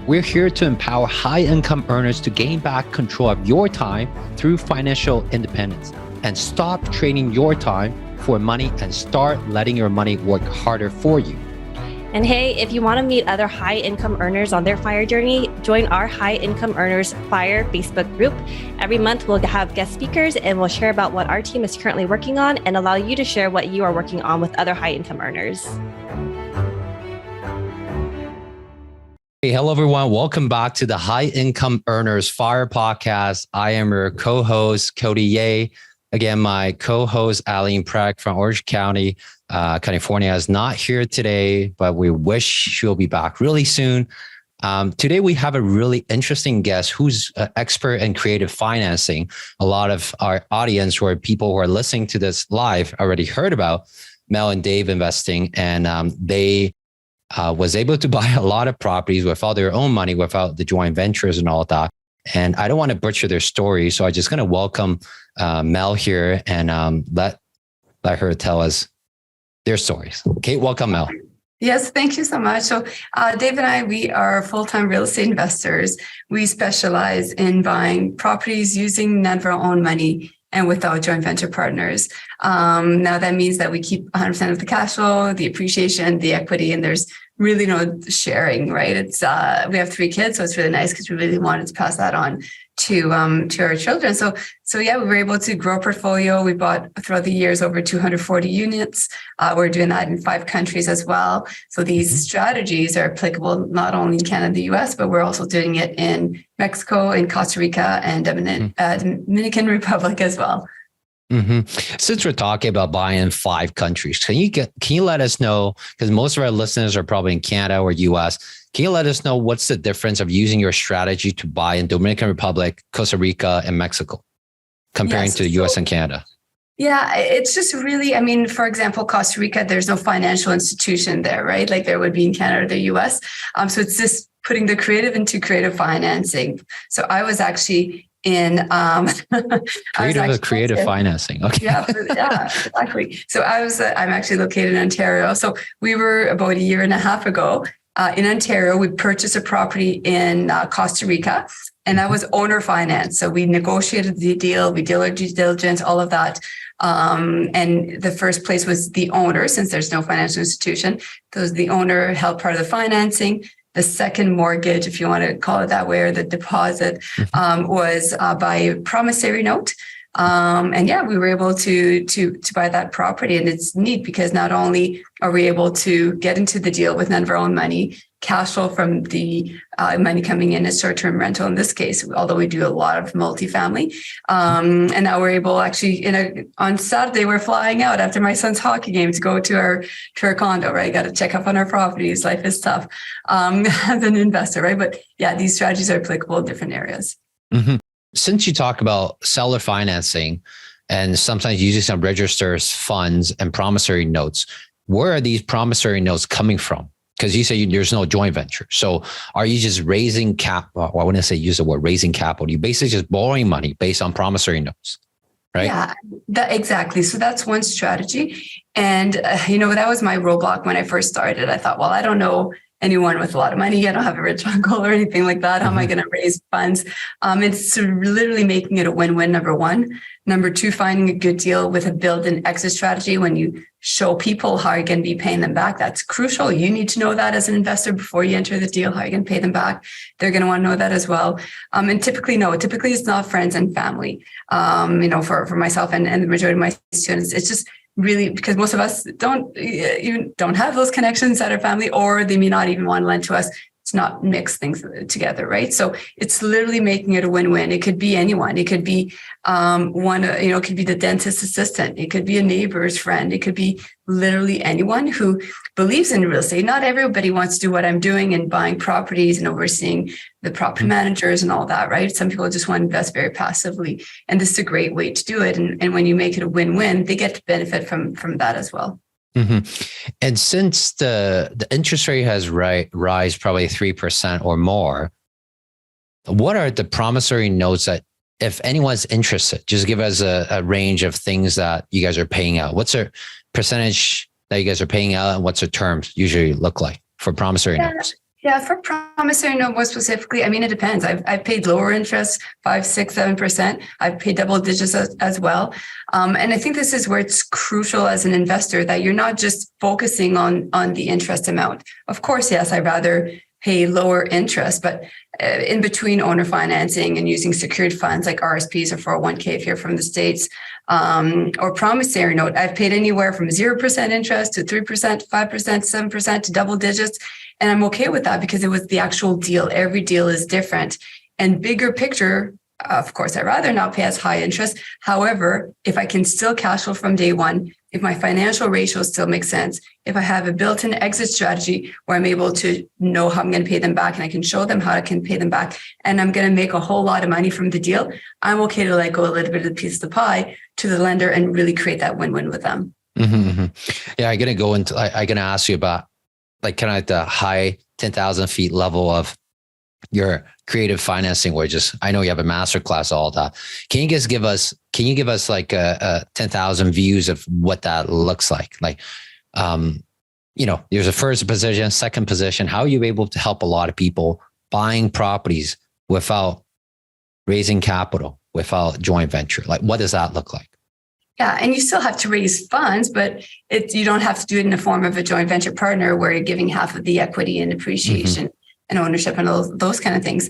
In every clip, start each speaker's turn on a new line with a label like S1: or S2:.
S1: We're here to empower high-income earners to gain back control of your time through financial independence and stop trading your time for money and start letting your money work harder for you.
S2: And hey, if you want to meet other high-income earners on their FIRE journey, join our High Income Earners FIRE Facebook group. Every month, we'll have guest speakers and we'll share about what our team is currently working on and allow you to share what you are working on with other high-income earners.
S1: Hey, hello, everyone. Welcome back to the High Income Earners FIRE podcast. I am your co-host, Rica.They. Again, my co-host, Aline Prack from Orange County, California, is not here today, but we wish she'll be back really soon. Today, we have a really interesting guest who's an expert in creative financing. A lot of our audience or people who are listening to this live already heard about Mel and Dave investing, and they was able to buy a lot of properties with all their own money, without the joint ventures and all of that. And I don't want to butcher their story, so I'm just going to welcome Mel here and let her tell us their stories. Okay, welcome, Mel.
S3: Yes, thank you so much. So Dave and I, we are full-time real estate investors. We specialize in buying properties using none of our own money and without joint venture partners. Now that means that we keep 100% of the cash flow, the appreciation, the equity, and there's really no sharing, right? It's we have 3 kids, so it's really nice because we really wanted to pass that on to our children. So yeah, we were able to grow a portfolio. We bought throughout the years over 240 units. We're doing that in 5 countries as well. So these strategies are applicable not only in Canada and the US, but we're also doing it in Mexico, in Costa Rica, and Dominican Republic as well.
S1: Mm-hmm. Since we're talking about buying in 5 countries, can you let us know, because most of our listeners are probably in Canada or US, can you let us know what's the difference of using your strategy to buy in Dominican Republic, Costa Rica, and Mexico comparing to the US and Canada?
S3: Yeah, it's just really, I mean, for example, Costa Rica, there's no financial institution there, right? Like there would be in Canada or the US. So it's just putting the creative into creative financing. So I was actually in
S1: creative financing. Okay.
S3: Yeah, exactly. So I'm actually located in Ontario. So we were about a year and a half ago in Ontario. We purchased a property in Costa Rica, and that was owner finance. So we negotiated the deal, we did our due diligence, all of that. And the first place was the owner, since there's no financial institution. So the owner held part of the financing. The second mortgage, if you want to call it that way, or the deposit, was by a promissory note. And yeah, we were able to buy that property. And it's neat because not only are we able to get into the deal with none of our own money, cash flow from the money coming in as short-term rental in this case, although we do a lot of multifamily. And now we're able actually, on Saturday, we're flying out after my son's hockey game to go to our condo, right? Got to check up on our properties. Life is tough as an investor, right? But yeah, these strategies are applicable in different areas.
S1: Mm-hmm. Since you talk about seller financing and sometimes using some registers, funds, and promissory notes, where are these promissory notes coming from? Because you say there's no joint venture. So are you just raising capital? Well, I wouldn't say use the word raising capital. You basically just borrowing money based on promissory notes, right?
S3: Yeah, exactly. So that's one strategy. And, that was my roadblock when I first started. I thought, well, I don't know anyone with a lot of money. I don't have a rich uncle or anything like that. How am I going to raise funds? It's literally making it a win-win, number one. Number two, finding a good deal with a build-in exit strategy. When you show people how you're going to be paying them back, that's crucial. You need to know that as an investor before you enter the deal, how you're going to pay them back. They're going to want to know that as well. And typically it's not friends and family. For myself and the majority of my students, it's just really because most of us don't have those connections at our family, or they may not even want to lend to us. It's not mix things together, right? So it's literally making it a win-win. It could be anyone. It could be it could be the dentist assistant. It could be a neighbor's friend. It could be literally anyone who believes in real estate. Not everybody wants to do what I'm doing and buying properties and overseeing the property managers and all that, right? Some people just want to invest very passively, and this is a great way to do it. And when you make it a win-win, they get to benefit from that as well.
S1: Mm-hmm. And since the interest rate has rise probably 3% or more, what are the promissory notes that, if anyone's interested, just give us a range of things that you guys are paying out? What's the percentage that you guys are paying out, and what's the terms usually look like for promissory notes?
S3: Yeah, for promissory note more specifically, I mean, it depends. I've paid lower interest, 5, 6, 7%. I've paid double digits as well. And I think this is where it's crucial as an investor that you're not just focusing on the interest amount. Of course, yes, I'd rather pay lower interest, but in between owner financing and using secured funds like RSPs or 401k if you're from the States, or promissory note, I've paid anywhere from 0% interest to 3%, 5%, 7% to double digits. And I'm okay with that because it was the actual deal. Every deal is different. And bigger picture, of course, I'd rather not pay as high interest. However, if I can still cash flow from day one, if my financial ratios still make sense, if I have a built-in exit strategy where I'm able to know how I'm going to pay them back and I can show them how I can pay them back, and I'm going to make a whole lot of money from the deal, I'm okay to let go a little bit of the piece of the pie to the lender and really create that win-win with them.
S1: Yeah, I'm going to ask you about like kind of at the high 10,000 feet level of your creative financing, where just, I know you have a masterclass, all that. Can you give us like a 10,000 views of what that looks like? Like, there's a first position, second position. How are you able to help a lot of people buying properties without raising capital, without joint venture? Like, what does that look like?
S3: Yeah, and you still have to raise funds, but you don't have to do it in the form of a joint venture partner where you're giving half of the equity and appreciation and ownership and those kind of things.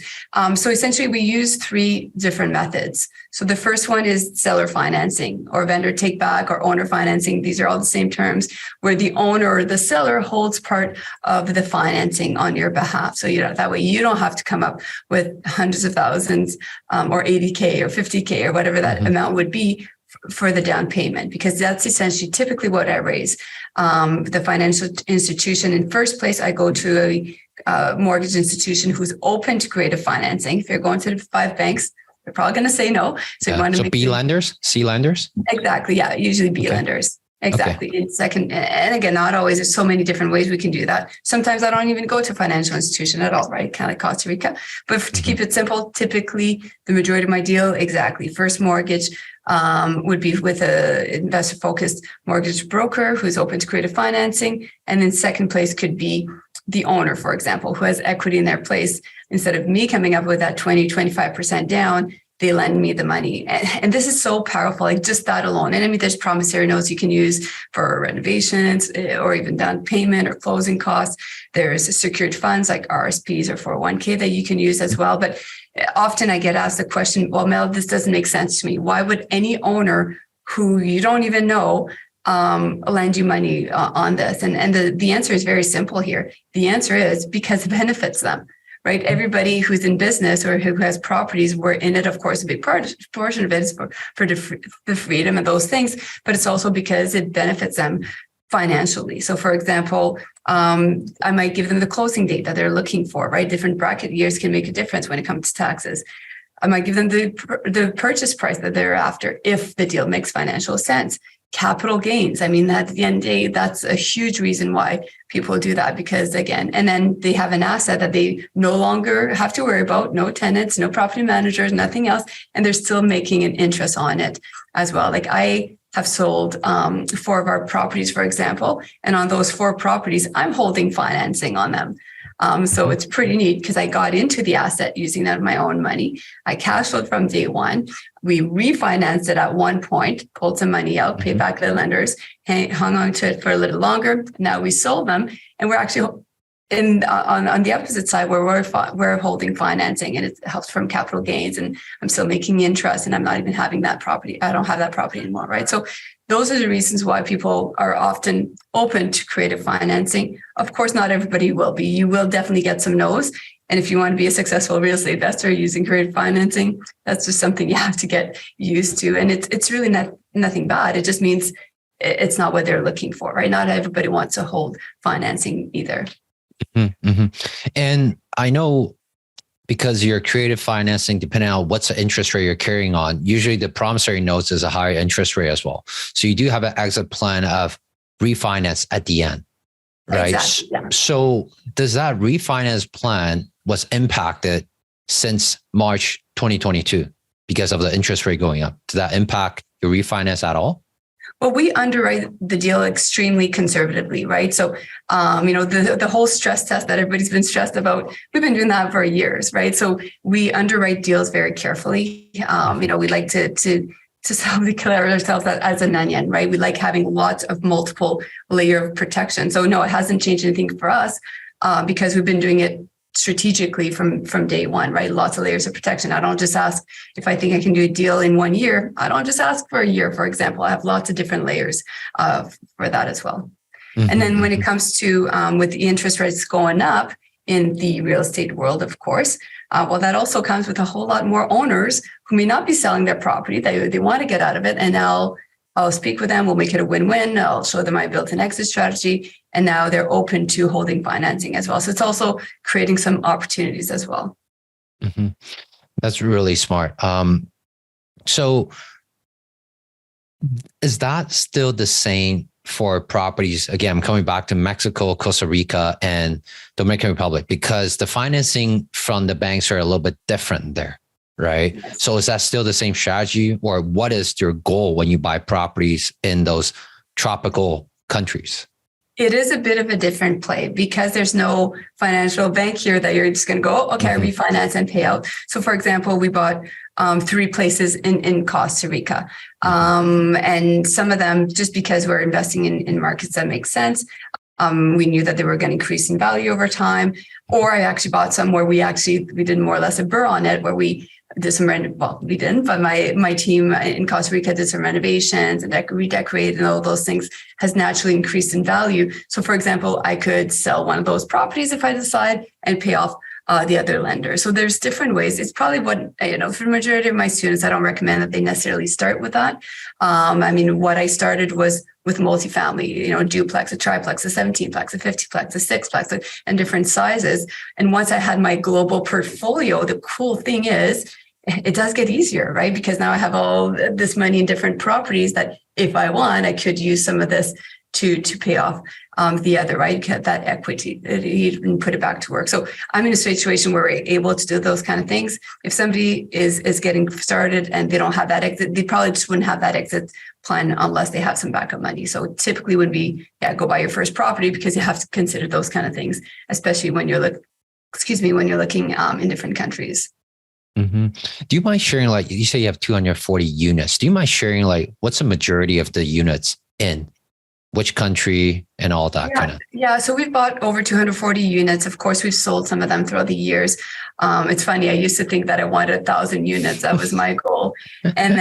S3: So essentially, we use 3 different methods. So the first one is seller financing or vendor take back or owner financing. These are all the same terms, where the owner or the seller holds part of the financing on your behalf. So that way you don't have to come up with hundreds of thousands or 80K or 50K or whatever that amount would be for the down payment, because that's essentially typically what I raise. The financial institution, in first place, I go to a mortgage institution who's open to creative financing. If you're going to the 5 banks, they're probably going to say no. So you want to
S1: B lenders, C lenders?
S3: Exactly. Yeah. Usually B lenders. Exactly. Okay. And second, and again, not always. There's so many different ways we can do that. Sometimes I don't even go to a financial institution at all, right? Kind of like Costa Rica. But to keep it simple, typically the majority of my deal, exactly. First mortgage would be with a investor-focused mortgage broker who's open to creative financing. And then second place could be the owner, for example, who has equity in their place. Instead of me coming up with that 20, 25% down, they lend me the money. And this is so powerful, like just that alone. And I mean, there's promissory notes you can use for renovations or even down payment or closing costs. There's secured funds like RSPs or 401k that you can use as well. But often I get asked the question, well, Mel, this doesn't make sense to me. Why would any owner who you don't even know lend you money on this? And the answer is very simple here. The answer is because it benefits them. Right? Everybody who's in business or who has properties, we're in it. Of course, a big portion of it is for the freedom and those things, but it's also because it benefits them financially. So for example, I might give them the closing date that they're looking for, right? Different bracket years can make a difference when it comes to taxes. I might give them the purchase price that they're after if the deal makes financial sense. Capital gains. I mean, at the end of the day, that's a huge reason why people do that, because again, and then they have an asset that they no longer have to worry about, no tenants, no property managers, nothing else. And they're still making an interest on it as well. Like I have sold 4 of our properties, for example, and on those 4 properties, I'm holding financing on them. So it's pretty neat because I got into the asset using that of my own money. I cash flowed from day one. We refinanced it at one point, pulled some money out, paid back the lenders, hung on to it for a little longer. Now we sold them, and we're actually on the opposite side where we're holding financing, and it helps from capital gains, and I'm still making interest, and I'm not even having that property. I don't have that property anymore, right? So those are the reasons why people are often open to creative financing. Of course, not everybody will be. You will definitely get some no's. And if you want to be a successful real estate investor using creative financing, that's just something you have to get used to. And it's really nothing bad. It just means it's not what they're looking for, right? Not everybody wants to hold financing either.
S1: Mm-hmm. And I know because your creative financing, depending on what's the interest rate you're carrying on, usually the promissory notes is a higher interest rate as well. So you do have an exit plan of refinance at the end, right? Exactly, yeah. So does that refinance plan was impacted since March 2022 because of the interest rate going up? Did that impact your refinance at all?
S3: Well, we underwrite the deal extremely conservatively, right? So, the whole stress test that everybody's been stressed about, we've been doing that for years, right? So we underwrite deals very carefully. We like to self-declare ourselves as an onion, right? We like having lots of multiple layer of protection. So no, it hasn't changed anything for us because we've been doing it strategically from day one, right? Lots of layers of protection. I don't just ask if I think I can do a deal in 1 year. I don't just ask for a year, for example. I have lots of different layers for that as well. Mm-hmm. And then when it comes to with the interest rates going up in the real estate world, of course, that also comes with a whole lot more owners who may not be selling their property. They want to get out of it. And I'll speak with them. We'll make it a win-win. I'll show them my built-in exit strategy. And now they're open to holding financing as well. So it's also creating some opportunities as well.
S1: Mm-hmm. That's really smart. So is that still the same for properties? Again, I'm coming back to Mexico, Costa Rica, and Dominican Republic, because the financing from the banks are a little bit different there. Right. So is that still the same strategy, or what is your goal when you buy properties in those tropical countries?
S3: It is a bit of a different play because there's no financial bank here that you're just going to go, okay, I refinance and pay out. So for example, we bought 3 places in Costa Rica. And some of them, just because we're investing in markets that make sense, we knew that they were going to increase in value over time. Or I actually bought some where we did more or less a burr on it, where we did some we didn't, but my team in Costa Rica did some renovations and redecorated, and all those things has naturally increased in value. So for example, I could sell one of those properties if I decide and pay off the other lender. So there's different ways. It's probably what, for the majority of my students, I don't recommend that they necessarily start with that. What I started was with multifamily, duplex, a triplex, a 17-plex, a 50-plex, a 6-plex, and different sizes. And once I had my global portfolio, the cool thing is it does get easier, right? Because now I have all this money in different properties that if I want, I could use some of this to pay off the other, right? Get that equity and put it back to work. So I'm in a situation where we're able to do those kind of things. If somebody is getting started and they don't have that exit, they probably just wouldn't have that exit plan unless they have some backup money. So it typically would be, go buy your first property, because you have to consider those kind of things, especially when you're looking in different countries.
S1: Mm-hmm. Do you mind sharing, like you say you have 240 units? Do you mind sharing what's the majority of the units in which country and all that kind of?
S3: Yeah. So we've bought over 240 units. Of course, we've sold some of them throughout the years. It's funny. I used to think that I wanted 1,000 units. That was my goal. And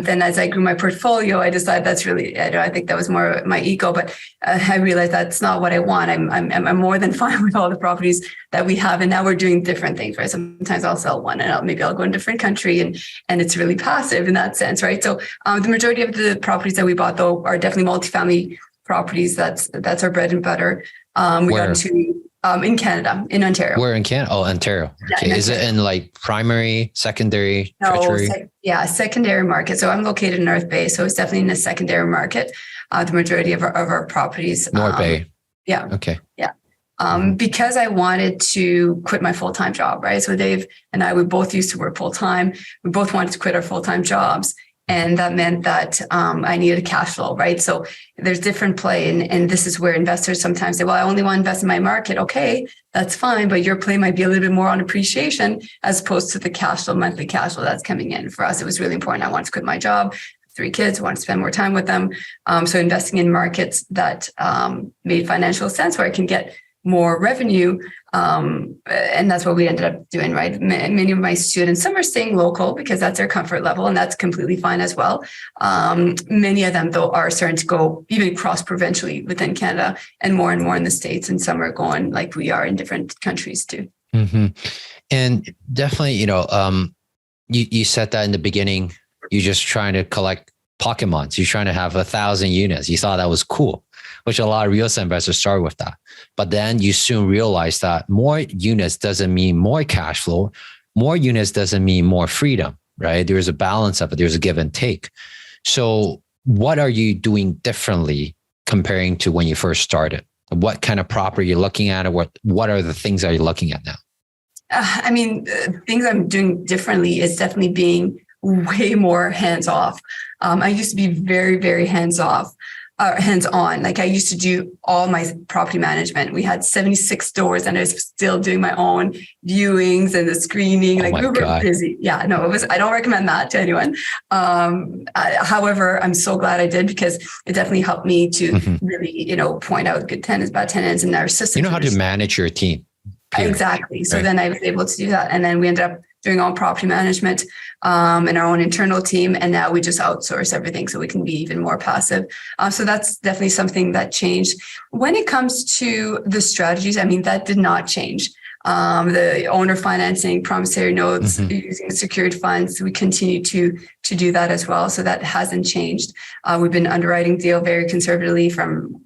S3: then as I grew my portfolio, I decided that's really, I think that was more my ego, but I realized that's not what I want. I'm more than fine with all the properties that we have. And now we're doing different things, right? Sometimes I'll sell one and maybe I'll go in a different country, and it's really passive in that sense, right? So the majority of the properties that we bought, though, are definitely multifamily properties. That's our bread and butter. We got to in Canada, in Ontario.
S1: Where in Canada? Oh, Ontario. Okay. Is it in primary, secondary, tertiary?
S3: Secondary market. So I'm located in North Bay, so it's definitely in the secondary market. The majority of our properties.
S1: North Bay.
S3: Yeah.
S1: Okay.
S3: Yeah. Because I wanted to quit my full-time job, right? So Dave and I, we both used to work full-time. We both wanted to quit our full-time jobs. And that meant that I needed a cash flow, right? So there's different play. And this is where investors sometimes say, well, I only want to invest in my market. Okay, that's fine. But your play might be a little bit more on appreciation as opposed to the cash flow, monthly cash flow that's coming in. For us, it was really important. I wanted to quit my job. 3 kids, I wanted to spend more time with them. So investing in markets that made financial sense, where I can get more revenue. And that's what we ended up doing, right? Many of my students, some are staying local because that's their comfort level, and that's completely fine as well. Many of them, though, are starting to go even cross-provincially within Canada and more in the States. And some are going like we are in different countries too.
S1: Mm-hmm. And definitely, you said that in the beginning, you're just trying to collect Pokemons. You're trying to have 1,000 units. You thought that was cool, which a lot of real estate investors start with that. But then you soon realize that more units doesn't mean more cash flow. More units doesn't mean more freedom, right? There's a balance of it. There's a give and take. So what are you doing differently comparing to when you first started? What kind of property you're looking at, or what are the things that you're looking at now?
S3: Things I'm doing differently is definitely being way more hands-off. I used to be very, very hands-on. Like I used to do all my property management. We had 76 stores and I was still doing my own viewings and the screening. Like we were busy. Yeah, no, I don't recommend that to anyone. However, I'm so glad I did because it definitely helped me to really, point out good tenants, bad tenants, and our system.
S1: You know how to manage your team. Period.
S3: Exactly. So then I was able to do that. And then we ended up doing all property management and our own internal team. And now we just outsource everything so we can be even more passive. So that's definitely something that changed. When it comes to the strategies, I mean, that did not change. The owner financing, promissory notes, using secured funds, we continue to do that as well. So that hasn't changed. We've been underwriting deal very conservatively from,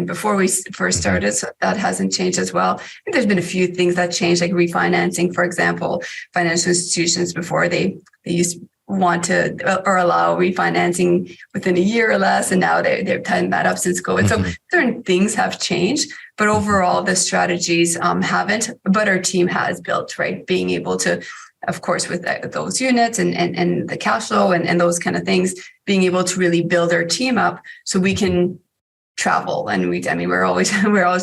S3: before we first started. So that hasn't changed as well. And there's been a few things that changed, like refinancing, for example. Financial institutions before they used to want to or allow refinancing within a year or less. And now they've tightened that up since COVID. So certain things have changed, but overall the strategies haven't, but our team has built, right? Being able to, of course, with those units and the cash flow and those kind of things, being able to really build our team up so we can travel. And we're always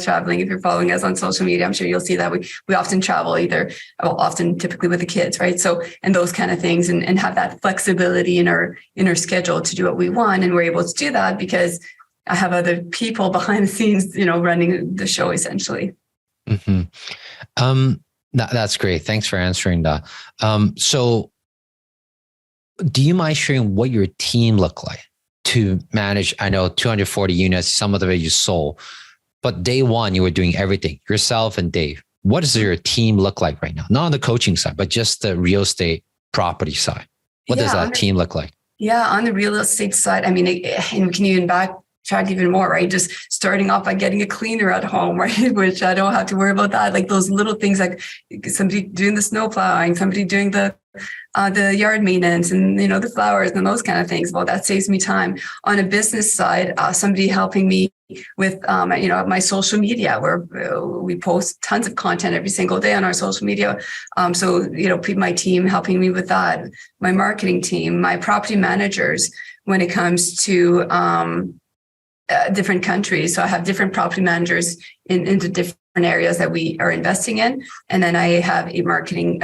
S3: traveling. If you're following us on social media, I'm sure you'll see that we often travel typically with the kids, right? So, and those kind of things and have that flexibility in our schedule to do what we want. And we're able to do that because I have other people behind the scenes, running the show essentially.
S1: That's great. Thanks for answering that. So do you mind sharing what your team look like to manage? I know 240 units, some of it you sold, but day one, you were doing everything yourself and Dave. What does your team look like right now? Not on the coaching side, but just the real estate property side. What does that team look like?
S3: Yeah, on the real estate side, and we can even backtrack even more, right? Just starting off by getting a cleaner at home, right? Which I don't have to worry about that. Like those little things, like somebody doing the snow plowing, somebody doing the yard maintenance and, the flowers and those kind of things. Well, that saves me time. On a business side, somebody helping me with, my social media where we post tons of content every single day on our social media. So, my team helping me with that, my marketing team, my property managers, when it comes to, different countries. So I have different property managers into different areas that we are investing in. And then I have a property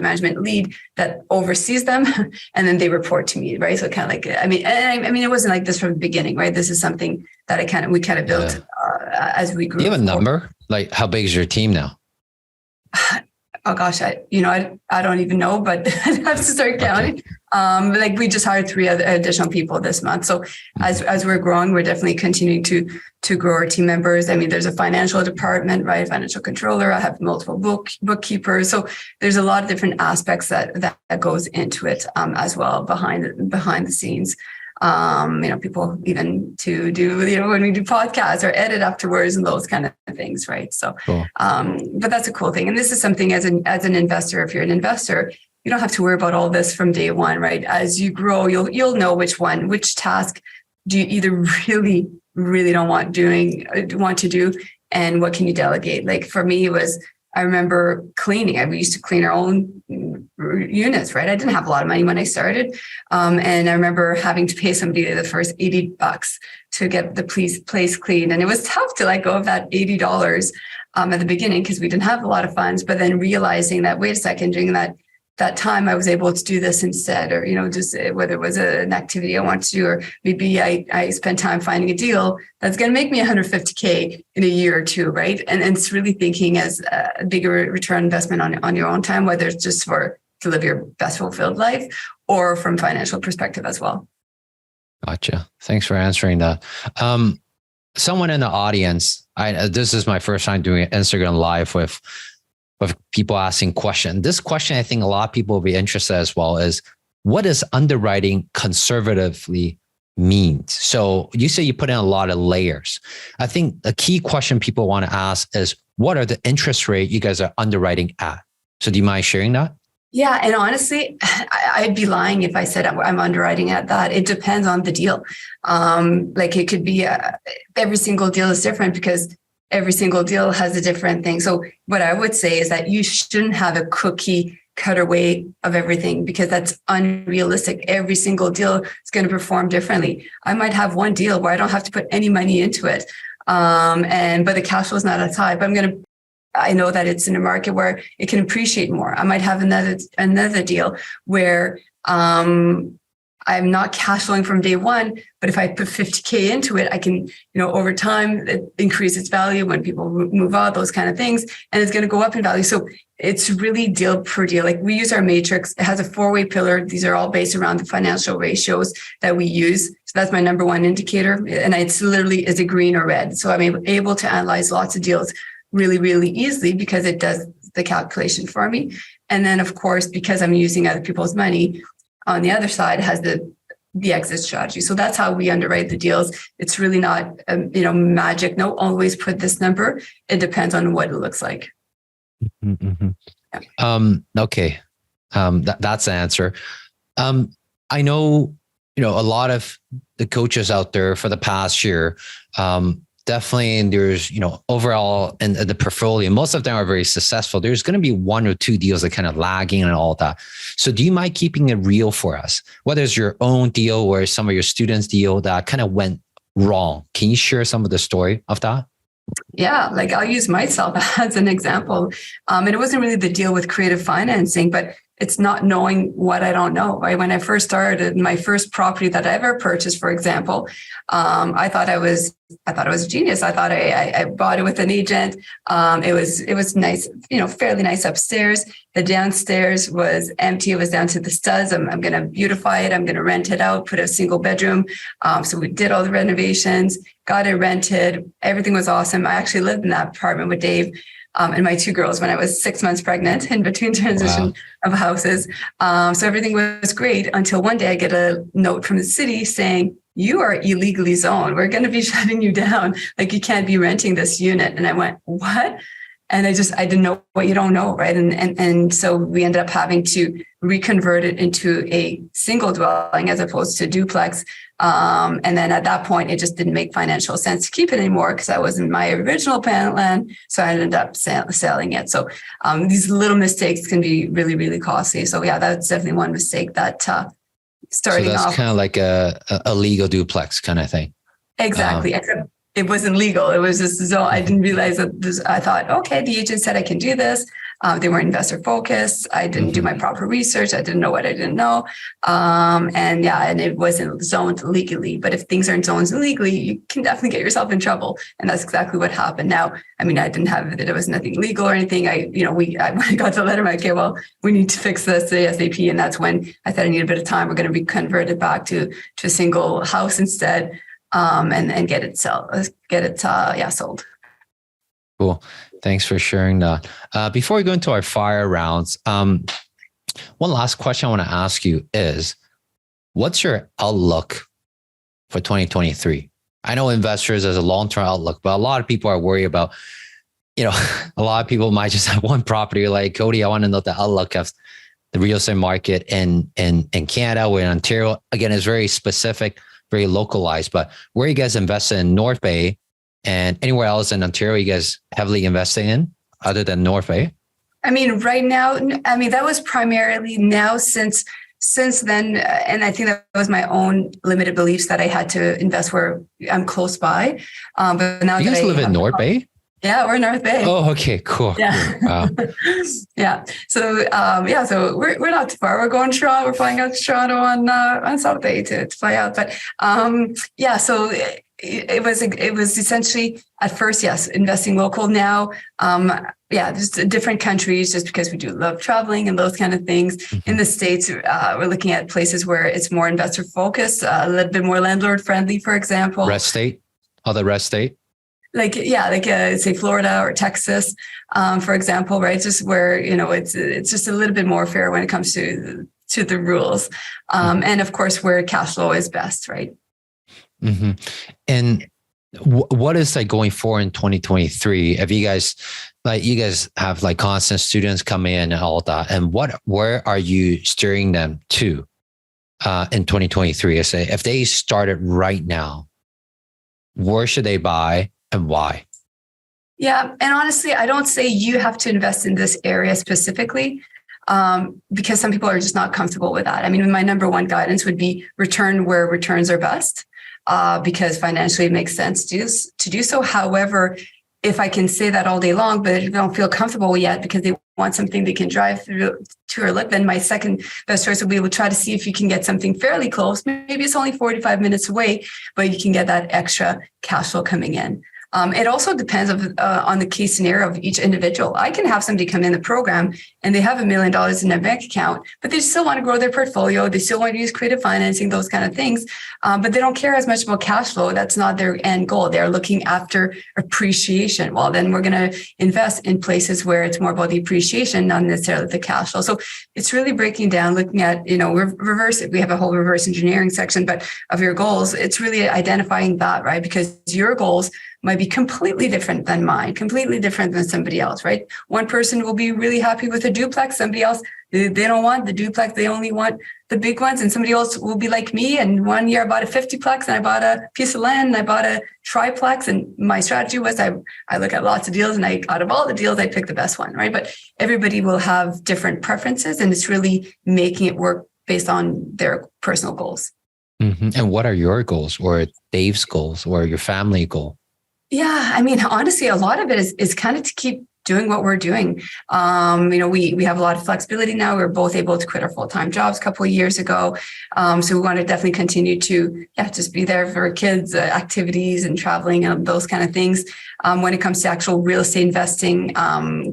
S3: management lead that oversees them. And then they report to me, right? So kind of like, it wasn't like this from the beginning, right? This is something that we kind of built as we grew.
S1: Do you have a number? Like how big is your team now?
S3: Oh gosh, I don't even know, but I have to start counting. Okay. We just hired 3 other additional people this month. So as we're growing, we're definitely continuing to grow our team members. There's a financial department, right? Financial controller. I have multiple bookkeepers. So there's a lot of different aspects that goes into it as well behind the scenes. People even to do, when we do podcasts or edit afterwards and those kind of things, right? So, cool. But that's a cool thing. And this is something as an investor, if you're an investor, you don't have to worry about all this from day one, right? As you grow, you'll know which task do you either really, really don't want to do, and what can you delegate? Like for me, I remember cleaning. We used to clean our own units, right? I didn't have a lot of money when I started. And I remember having to pay somebody the first $80 to get the place clean. And it was tough to let go of that $80 at the beginning because we didn't have a lot of funds, but then realizing that, wait a second, during that time I was able to do this instead, or, just whether it was an activity I wanted to do, or maybe I spent time finding a deal that's going to make me $150K in a year or two, right? And it's really thinking as a bigger return investment on your own time, whether it's just to live your best fulfilled life or from financial perspective as well.
S1: Gotcha. Thanks for answering that. Someone in the audience, this is my first time doing Instagram Live with people asking questions. This question, I think a lot of people will be interested as well, is what does underwriting conservatively mean? So you say you put in a lot of layers. I think the key question people want to ask is, what are the interest rate you guys are underwriting at? So do you mind sharing that?
S3: Yeah. And honestly, I'd be lying if I said I'm underwriting at that. It depends on the deal. It could be every single deal is different because every single deal has a different thing. So what I would say is that you shouldn't have a cookie cut away of everything because that's unrealistic. Every single deal is going to perform differently. I might have one deal where I don't have to put any money into it. But the cash flow is not as high, but I know that it's in a market where it can appreciate more. I might have another deal where, I'm not cash flowing from day one, but if I put 50K into it, I can, over time, increase its value when people move out, those kind of things, and it's going to go up in value. So it's really deal per deal. Like we use our matrix. It has a 4-way pillar. These are all based around the financial ratios that we use. So that's my number one indicator. And it's literally, is it green or red? So I'm able to analyze lots of deals really, really easily because it does the calculation for me. And then, of course, because I'm using other people's money, on the other side has the exit strategy. So that's how we underwrite the deals. It's really not, magic. No, always put this number. It depends on what it looks like.
S1: Mm-hmm. Yeah. Okay. That's the answer. I know, a lot of the coaches out there for the past year, definitely, and there's, overall in the portfolio, most of them are very successful. There's going to be 1 or 2 deals that kind of lagging and all that. So do you mind keeping it real for us? Whether it's your own deal or some of your students' deal that kind of went wrong. Can you share some of the story of that?
S3: Yeah, like I'll use myself as an example. And it wasn't really the deal with creative financing, but it's not knowing what I don't know, right? When I first started, my first property that I ever purchased, for example, I thought I was a genius. I thought I bought it with an agent. It was nice, fairly nice upstairs. The downstairs was empty. It was down to the studs. I'm going to beautify it. I'm going to rent it out, put a single bedroom. So we did all the renovations, got it rented. Everything was awesome. I actually lived in that apartment with Dave and my 2 girls when I was 6 months pregnant in between transition of houses. So everything was great until one day I get a note from the city saying, you are illegally zoned. We're going to be shutting you down. Like you can't be renting this unit. And I went, what? And I didn't know what you don't know, right? And so we ended up having to reconvert it into a single dwelling as opposed to duplex. And then at that point, it just didn't make financial sense to keep it anymore because I wasn't my original plan. So I ended up selling it. So these little mistakes can be really, really costly. So yeah, that's definitely one mistake that starting off. So
S1: that's kind of like a legal duplex kind of thing.
S3: Exactly. Except it wasn't legal. It was just so I didn't realize that I thought, okay, the agent said I can do this. They weren't investor focused. I didn't do my proper research. I didn't know what I didn't know. And it wasn't zoned legally. But if things aren't zoned legally, you can definitely get yourself in trouble. And that's exactly what happened. Now, I mean, I didn't have it. There was nothing legal or anything. When I got the letter, I'm like, okay, well, we need to fix this ASAP. And that's when I said I need a bit of time. We're going to be converted back to a single house instead. And get it sold.
S1: Cool. Thanks for sharing that. Before we go into our fire rounds, one last question I want to ask you is, what's your outlook for 2023? I know investors as a long-term outlook, but a lot of people are worried about, a lot of people might just have one property. Like, Cody, I want to know the outlook of the real estate market in Canada or in Ontario. Again, it's very specific, very localized, but where you guys invested in North Bay and anywhere else in Ontario, you guys heavily investing in other than North Bay?
S3: I mean, right now, that was primarily now since then. And I think that was my own limited beliefs that I had to invest where I'm close by. But now
S1: you guys live in North Bay?
S3: Yeah, we're in North Bay.
S1: Oh, okay, cool.
S3: Yeah.
S1: Wow.
S3: Yeah. So, so we're not too far. We're going to Toronto. We're flying out to Toronto on Saturday to fly out. But, so it was essentially at first, yes, investing local. Now, just different countries, just because we do love traveling and those kind of things. Mm-hmm. In the States, we're looking at places where it's more investor focused, a little bit more landlord friendly, for example.
S1: Red state? Other red state?
S3: Say Florida or Texas, for example, right? Just where, it's just a little bit more fair when it comes to the rules. And of course, where cash flow is best, right?
S1: Mm-hmm. And what is like going forward in 2023? Have you guys have like constant students come in and all that? And where are you steering them to in 2023? I say, if they started right now, where should they buy? And why? Yeah.
S3: And honestly, I don't say you have to invest in this area specifically. because some people are just not comfortable with that. I mean, my number one guidance would be return where returns are best, because financially it makes sense to do so. However, if I can say that all day long, but they don't feel comfortable yet because they want something they can drive through to or look, then my second best choice will be, we'll try to see if you can get something fairly close. Maybe it's only 45 minutes away, but you can get that extra cash flow coming in. It also depends on the case scenario of each individual. I can have somebody come in the program and they have $1 million in their bank account, but they still want to grow their portfolio. They still want to use creative financing, those kind of things. But they don't care as much about cash flow. That's not their end goal. They're looking after appreciation. Well, then we're going to invest in places where it's more about the appreciation, not necessarily the cash flow. So it's really breaking down, looking at, reverse. We have a whole reverse engineering section, but of your goals, it's really identifying that, right? Because your goals might be completely different than mine, completely different than somebody else, right? One person will be really happy with a duplex. Somebody else, they don't want the duplex. They only want the big ones. And somebody else will be like me. And one year I bought a 50plex and I bought a piece of land and I bought a triplex. And my strategy was I look at lots of deals and out of all the deals, I pick the best one, right? But everybody will have different preferences and it's really making it work based on their personal goals.
S1: Mm-hmm. And what are your goals or Dave's goals or your family goal?
S3: Yeah, I mean, honestly, a lot of it is kind of to keep doing what we're doing. We have a lot of flexibility now. We're both able to quit our full-time jobs a couple of years ago. So we want to definitely continue to just be there for kids, activities and traveling and those kind of things. When it comes to actual real estate investing,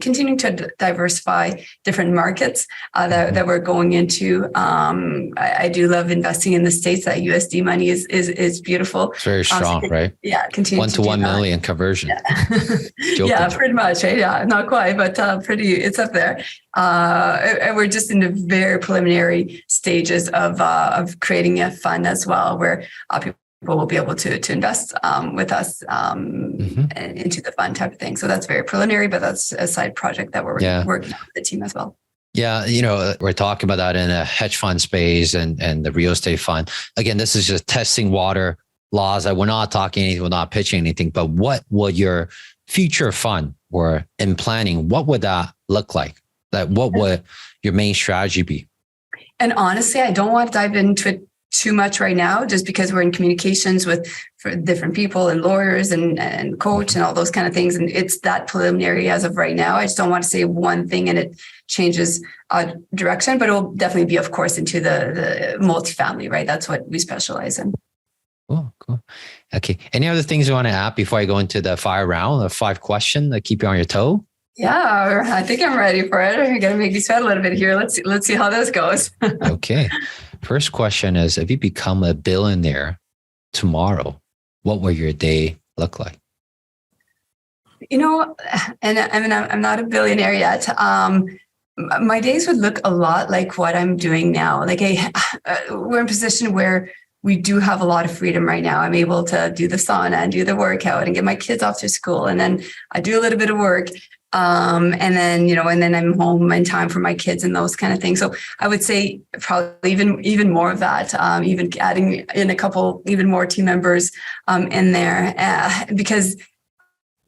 S3: continuing to diversify different markets that we're going into. I do love investing in the States. That USD money is beautiful.
S1: It's very strong, right?
S3: Yeah. Continue
S1: 1 to 1 million conversion.
S3: Yeah, yeah, pretty much. Right? Yeah, not quite, but it's up there. And we're just in the very preliminary stages of creating a fund as well, where people will be able to invest with us into the fund type of thing. So that's very preliminary, but that's a side project that we're working on with the team as well.
S1: Yeah, we're talking about that in a hedge fund space and the real estate fund. Again, this is just testing water laws. We're not talking anything, we're not pitching anything, but what would your future fund or in planning, what would that look like? What would your main strategy be? And
S3: honestly, I don't want to dive into it too much right now, just because we're in communications for different people and lawyers and coach and all those kind of things. And it's that preliminary as of right now. I just don't want to say one thing and it changes direction, but it will definitely be, of course, into the multifamily, right? That's what we specialize in.
S1: Cool. Okay. Any other things you want to add before I go into the fire round, the 5 question that keep you on your toe?
S3: Yeah, I think I'm ready for it. You're going to make me sweat a little bit here. Let's see how this goes.
S1: Okay. First question is, if you become a billionaire tomorrow, what will your day look like?
S3: And I mean, I'm not a billionaire yet. My days would look a lot like what I'm doing now. Like we're in a position where we do have a lot of freedom right now. I'm able to do the sauna and do the workout and get my kids off to school. And then I do a little bit of work. And then I'm home in time for my kids and those kind of things. So I would say probably even more of that, even adding in a couple, even more team members in there, because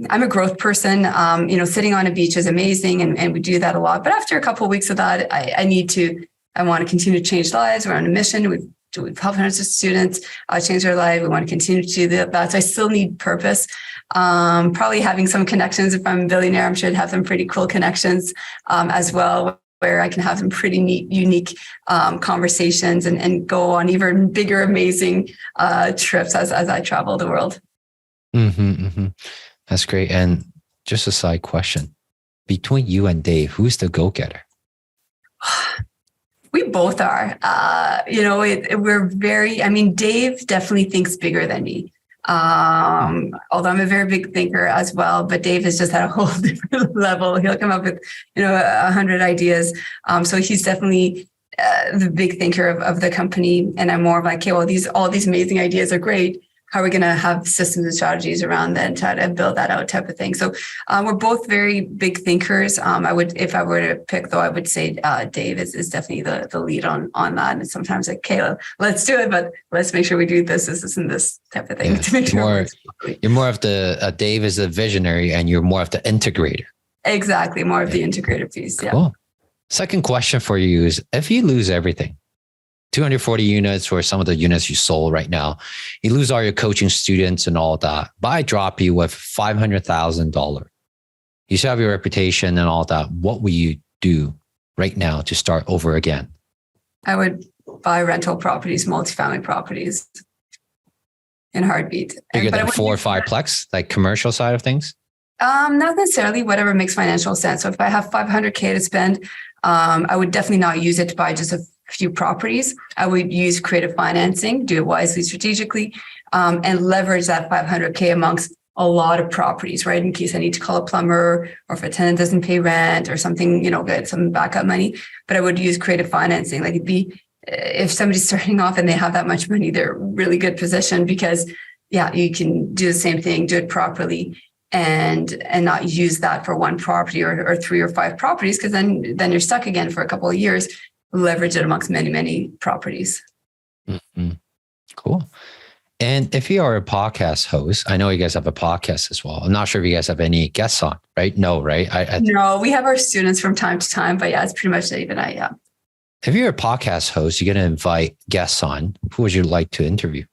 S3: I'm a growth person. Sitting on a beach is amazing. And we do that a lot. But after a couple of weeks of that, I want to continue to change lives. We're on a mission. We've helped hundreds of students change their life. We want to continue to do that. So I still need purpose. Probably having some connections. If I'm a billionaire, I'm sure I'd have some pretty cool connections as well, where I can have some pretty neat, unique conversations and go on even bigger, amazing trips as I travel the world.
S1: That's great. And just a side question. Between you and Dave, who's the go-getter?
S3: We both are. We're very, Dave definitely thinks bigger than me. Although I'm a very big thinker as well, but Dave is just at a whole different level. He'll come up with, 100 ideas. So he's definitely the big thinker of the company. And I'm more of like, okay, well, all these amazing ideas are great. How are we going to have systems and strategies around that and try to build that out type of thing? So we're both very big thinkers. If I were to pick though, I would say Dave is definitely the lead on that. And sometimes like, okay, let's do it, but let's make sure we do this and this type of thing to make sure.
S1: You're more of the, Dave is a visionary and you're more of the integrator.
S3: Exactly. More of the integrator piece. Yeah.
S1: Cool. Second question for you is, if you lose everything, 240 units or some of the units you sold right now, you lose all your coaching students and all that, but I drop you with $500,000. You still have your reputation and all that. What will you do right now to start over again?
S3: I would buy rental properties, multifamily properties in a heartbeat.
S1: Bigger than 4 or 5 plex, like commercial side of things?
S3: Not necessarily, whatever makes financial sense. So if I have $500K to spend, I would definitely not use it to buy just a few properties. I would use creative financing, do it wisely, strategically, and leverage that $500K amongst a lot of properties, right? In case I need to call a plumber, or if a tenant doesn't pay rent or something, get some backup money. But I would use creative financing. Like if somebody's starting off and they have that much money, they're really good position because you can do the same thing, do it properly, and not use that for one property or 3 or 5 properties, because then you're stuck again for a couple of years. Leverage it amongst many, many properties.
S1: Mm-hmm. Cool. And if you are a podcast host, I know you guys have a podcast as well. I'm not sure if you guys have any guests on, right? No, right?
S3: No, we have our students from time to time, but it's pretty much Dave and I, yeah.
S1: If you're a podcast host, you're going to invite guests on. Who would you like to interview?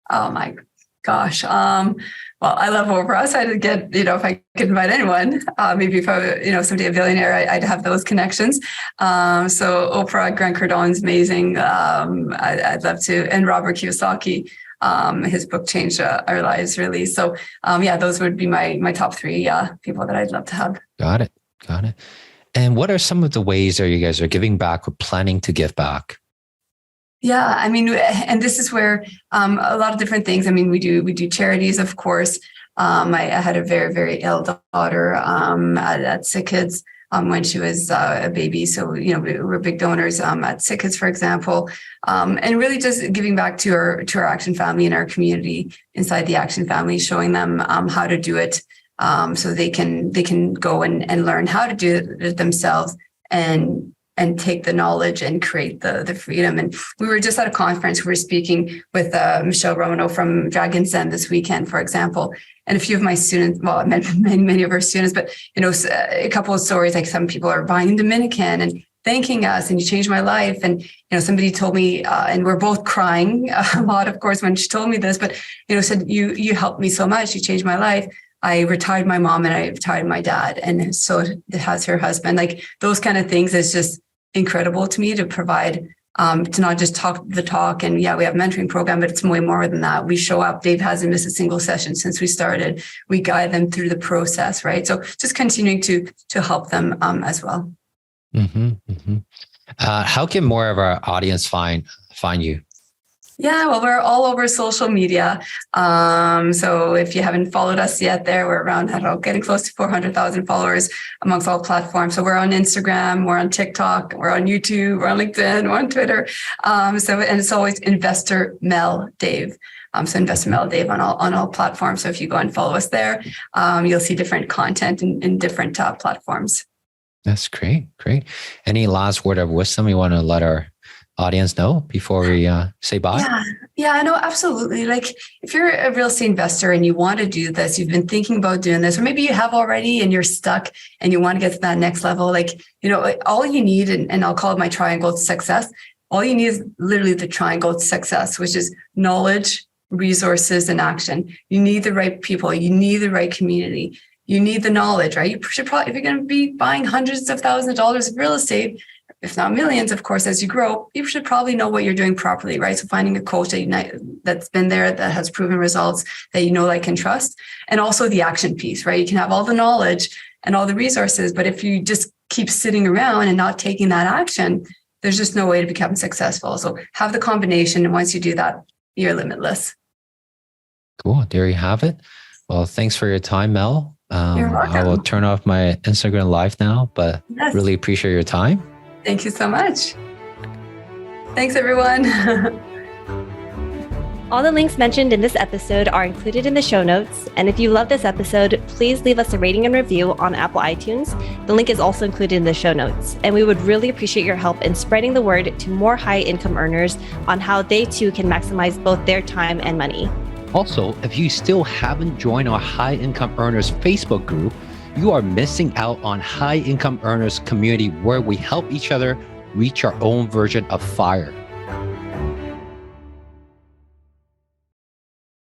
S3: Oh my gosh. Well, I love Oprah. So I'd get, if I could invite anyone, maybe if I, someday a billionaire, I'd have those connections. So Oprah, Grant Cardone's amazing. I'd love to. And Robert Kiyosaki, his book changed our lives really. So those would be my top 3 people that I'd love to have. Got it.
S1: And what are some of the ways that you guys are giving back or planning to give back?
S3: Yeah, I mean, and this is where a lot of different things. I mean, we do charities, of course. I had a very, very ill daughter at Sick Kids when she was a baby. So, we're big donors at Sick Kids, for example, and really just giving back to our Action family and our community inside the Action family, showing them how to do it, so they can go and learn how to do it themselves and take the knowledge and create the freedom. And we were just at a conference. We were speaking with Michelle Romano from Dragon's Den this weekend, for example. And a few of my students, well, many of our students, but, a couple of stories, like some people are buying in Dominican and thanking us, and you changed my life. And, somebody told me, and we're both crying a lot, of course, when she told me this, but, said, you helped me so much. You changed my life. I retired my mom and I retired my dad. And so has her husband. Like those kind of things is just incredible to me to provide, to not just talk the talk. And we have a mentoring program, but it's way more than that. We show up. Dave hasn't missed a single session since we started. We guide them through the process, right? So just continuing to help them as well.
S1: Mm-hmm, mm-hmm. How can more of our audience find you?
S3: Yeah, well, we're all over social media. So if you haven't followed us yet there, we're around, getting close to 400,000 followers amongst all platforms. So we're on Instagram, we're on TikTok, we're on YouTube, we're on LinkedIn, we're on Twitter. And it's always Investor Mel Dave. So Investor Mel Dave on all platforms. So if you go and follow us there, you'll see different content in different platforms.
S1: That's great. Any last word of wisdom you want to let our audience know before we say bye?
S3: Yeah, I know. Absolutely. Like if you're a real estate investor and you want to do this, you've been thinking about doing this, or maybe you have already and you're stuck and you want to get to that next level, all you need, and I'll call it my triangle to success. All you need is literally the triangle to success, which is knowledge, resources, and action. You need the right people. You need the right community. You need the knowledge, right? You should probably, if you're going to be buying hundreds of thousands of dollars of real estate, if not millions, of course, as you grow, you should probably know what you're doing properly, right? So finding a coach that's been there, that has proven results, that like and trust, and also the action piece, right? You can have all the knowledge and all the resources, but if you just keep sitting around and not taking that action, there's just no way to become successful. So have the combination, and once you do that, you're limitless.
S1: Cool. There you have it. Well, thanks for your time, Mel.
S3: You're welcome.
S1: I will turn off my Instagram live now, but really appreciate your time.
S3: Thank you so much. Thanks, everyone.
S2: All the links mentioned in this episode are included in the show notes. And if you love this episode, please leave us a rating and review on Apple iTunes. The link is also included in the show notes. And we would really appreciate your help in spreading the word to more high income earners on how they too can maximize both their time and money.
S1: Also, if you still haven't joined our High Income Earners Facebook group, you are missing out on High Income Earners community where we help each other reach our own version of FIRE.